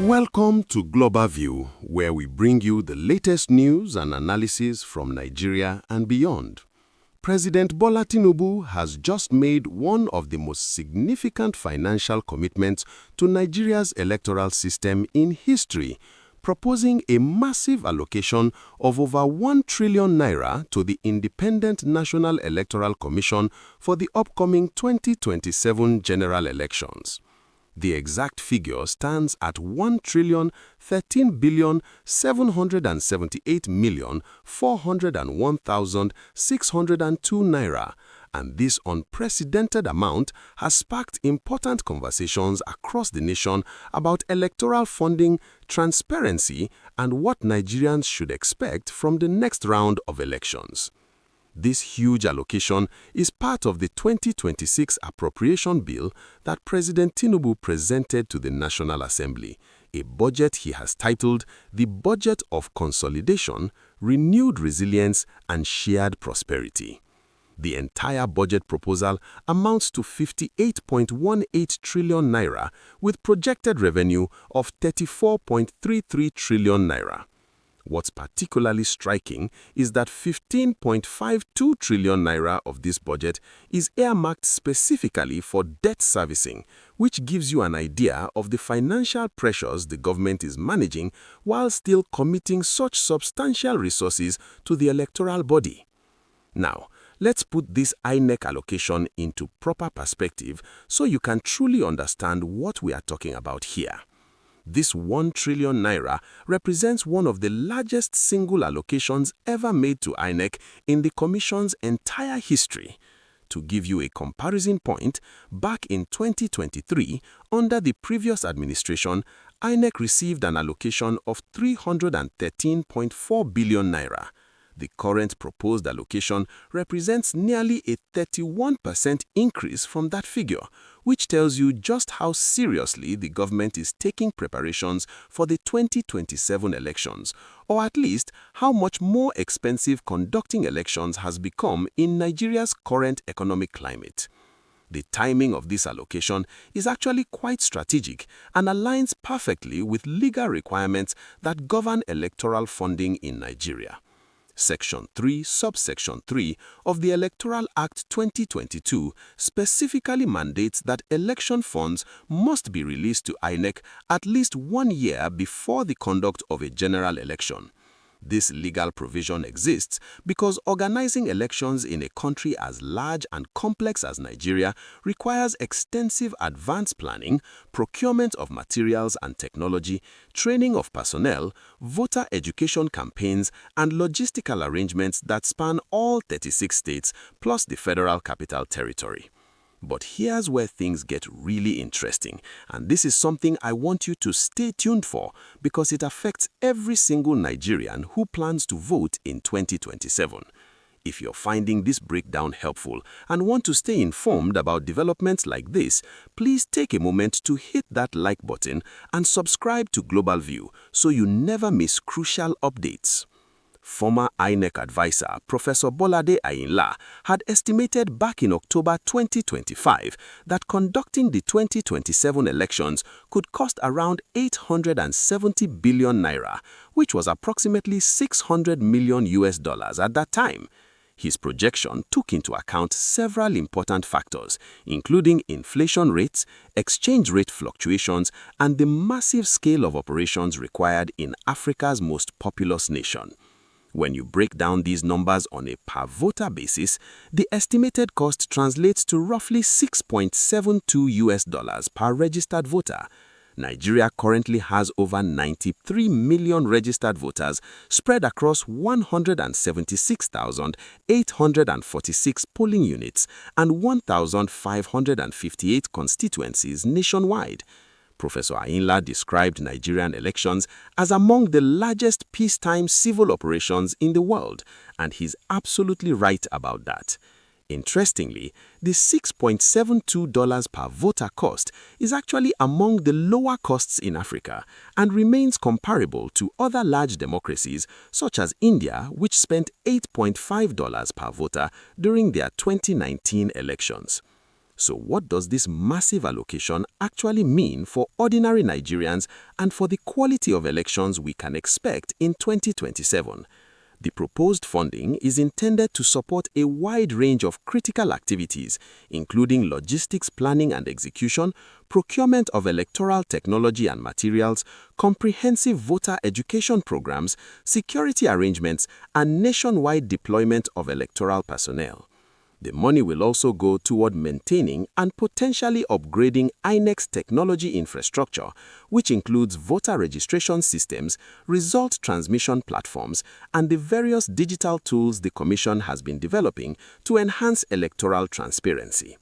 Welcome to Global View, where we bring you the latest news and analysis from Nigeria and beyond. President Bola Tinubu has just made one of the most significant financial commitments to Nigeria's electoral system in history, proposing a massive allocation of over 1 trillion naira to the Independent National Electoral Commission for the upcoming 2027 general elections. The exact figure stands at 1,13,778,401,602 naira, and this unprecedented amount has sparked important conversations across the nation about electoral funding, transparency, and what Nigerians should expect from the next round of elections. This huge allocation is part of the 2026 appropriation bill that President Tinubu presented to the National Assembly, a budget he has titled the Budget of Consolidation, Renewed Resilience and Shared Prosperity. The entire budget proposal amounts to 58.18 trillion naira with projected revenue of 34.33 trillion naira. What's particularly striking is that 15.52 trillion naira of this budget is earmarked specifically for debt servicing, which gives you an idea of the financial pressures the government is managing while still committing such substantial resources to the electoral body. Now, let's put this INEC allocation into proper perspective so you can truly understand what we are talking about here. This 1 trillion naira represents one of the largest single allocations ever made to INEC in the Commission's entire history. To give you a comparison point, back in 2023, under the previous administration, INEC received an allocation of 313.4 billion naira. The current proposed allocation represents nearly a 31% increase from that figure, which tells you just how seriously the government is taking preparations for the 2027 elections, or at least how much more expensive conducting elections has become in Nigeria's current economic climate. The timing of this allocation is actually quite strategic and aligns perfectly with legal requirements that govern electoral funding in Nigeria. Section 3, subsection 3 of the Electoral Act 2022 specifically mandates that election funds must be released to INEC at least 1 year before the conduct of a general election. This legal provision exists because organizing elections in a country as large and complex as Nigeria requires extensive advance planning, procurement of materials and technology, training of personnel, voter education campaigns, and logistical arrangements that span all 36 states plus the Federal Capital Territory. But here's where things get really interesting, and this is something I want you to stay tuned for because it affects every single Nigerian who plans to vote in 2027. If you're finding this breakdown helpful and want to stay informed about developments like this, please take a moment to hit that like button and subscribe to Global View so you never miss crucial updates. Former INEC advisor Professor Bolade Ayinla had estimated back in October 2025 that conducting the 2027 elections could cost around 870 billion naira, which was approximately $600 million at that time. His projection took into account several important factors, including inflation rates, exchange rate fluctuations, and the massive scale of operations required in Africa's most populous nation. When you break down these numbers on a per-voter basis, the estimated cost translates to roughly $6.72 per registered voter. Nigeria currently has over 93 million registered voters spread across 176,846 polling units and 1,558 constituencies nationwide. Professor Ayinla described Nigerian elections as among the largest peacetime civil operations in the world, and he's absolutely right about that. Interestingly, the $6.72 per voter cost is actually among the lower costs in Africa and remains comparable to other large democracies such as India, which spent $8.5 per voter during their 2019 elections. So what does this massive allocation actually mean for ordinary Nigerians and for the quality of elections we can expect in 2027? The proposed funding is intended to support a wide range of critical activities, including logistics planning and execution, procurement of electoral technology and materials, comprehensive voter education programs, security arrangements, and nationwide deployment of electoral personnel. The money will also go toward maintaining and potentially upgrading INEC's technology infrastructure, which includes voter registration systems, result transmission platforms, and the various digital tools the Commission has been developing to enhance electoral transparency.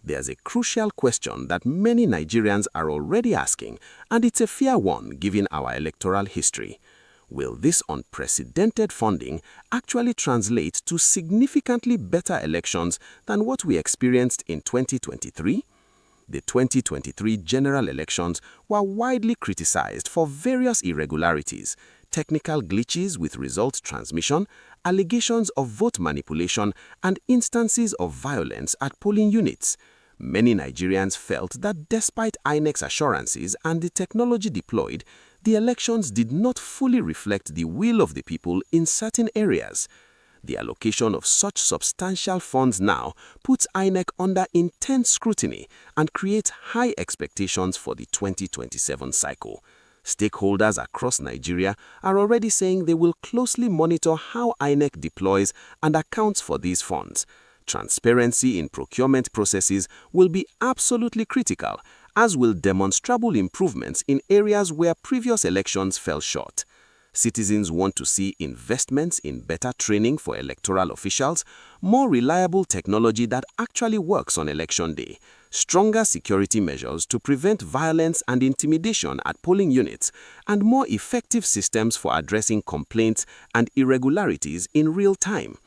There's a crucial question that many Nigerians are already asking, and it's a fair one given our electoral history. Will this unprecedented funding actually translate to significantly better elections than what we experienced in 2023? The 2023 general elections were widely criticized for various irregularities, technical glitches with result transmission, allegations of vote manipulation, and instances of violence at polling units. Many Nigerians felt that despite INEC's assurances and the technology deployed, the elections did not fully reflect the will of the people in certain areas. The allocation of such substantial funds now puts INEC under intense scrutiny and creates high expectations for the 2027 cycle. Stakeholders across Nigeria are already saying they will closely monitor how INEC deploys and accounts for these funds. Transparency in procurement processes will be absolutely critical, as will demonstrable improvements in areas where previous elections fell short. Citizens want to see investments in better training for electoral officials, more reliable technology that actually works on election day, stronger security measures to prevent violence and intimidation at polling units, and more effective systems for addressing complaints and irregularities in real time.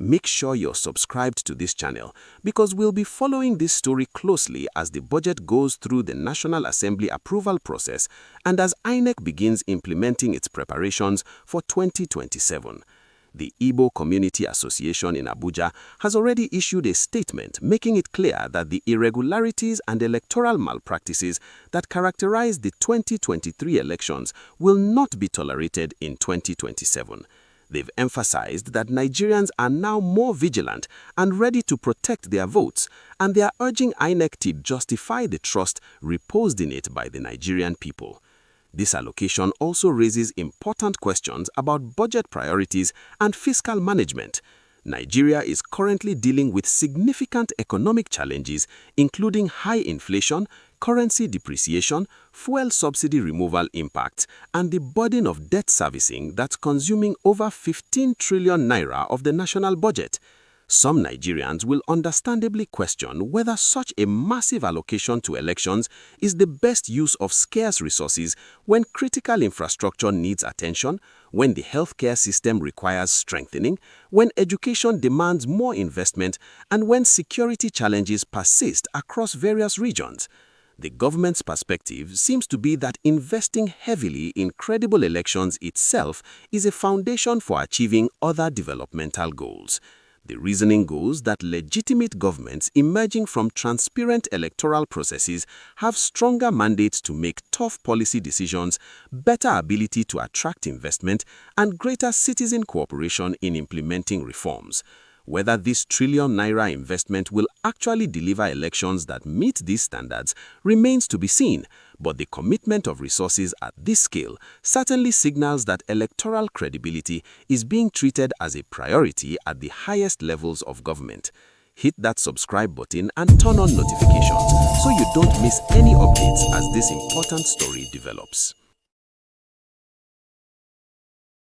Make sure you're subscribed to this channel because we'll be following this story closely as the budget goes through the National Assembly approval process and as INEC begins implementing its preparations for 2027. The Igbo Community Association in Abuja has already issued a statement making it clear that the irregularities and electoral malpractices that characterized the 2023 elections will not be tolerated in 2027. They've emphasized that Nigerians are now more vigilant and ready to protect their votes, and they are urging INEC to justify the trust reposed in it by the Nigerian people. This allocation also raises important questions about budget priorities and fiscal management. Nigeria is currently dealing with significant economic challenges, including high inflation, currency depreciation, fuel subsidy removal impacts, and the burden of debt servicing that's consuming over 15 trillion naira of the national budget. Some Nigerians will understandably question whether such a massive allocation to elections is the best use of scarce resources when critical infrastructure needs attention, when the healthcare system requires strengthening, when education demands more investment, and when security challenges persist across various regions. The government's perspective seems to be that investing heavily in credible elections itself is a foundation for achieving other developmental goals. The reasoning goes that legitimate governments emerging from transparent electoral processes have stronger mandates to make tough policy decisions, better ability to attract investment, and greater citizen cooperation in implementing reforms. Whether this trillion naira investment will actually deliver elections that meet these standards remains to be seen, but the commitment of resources at this scale certainly signals that electoral credibility is being treated as a priority at the highest levels of government. Hit that subscribe button and turn on notifications so you don't miss any updates as this important story develops.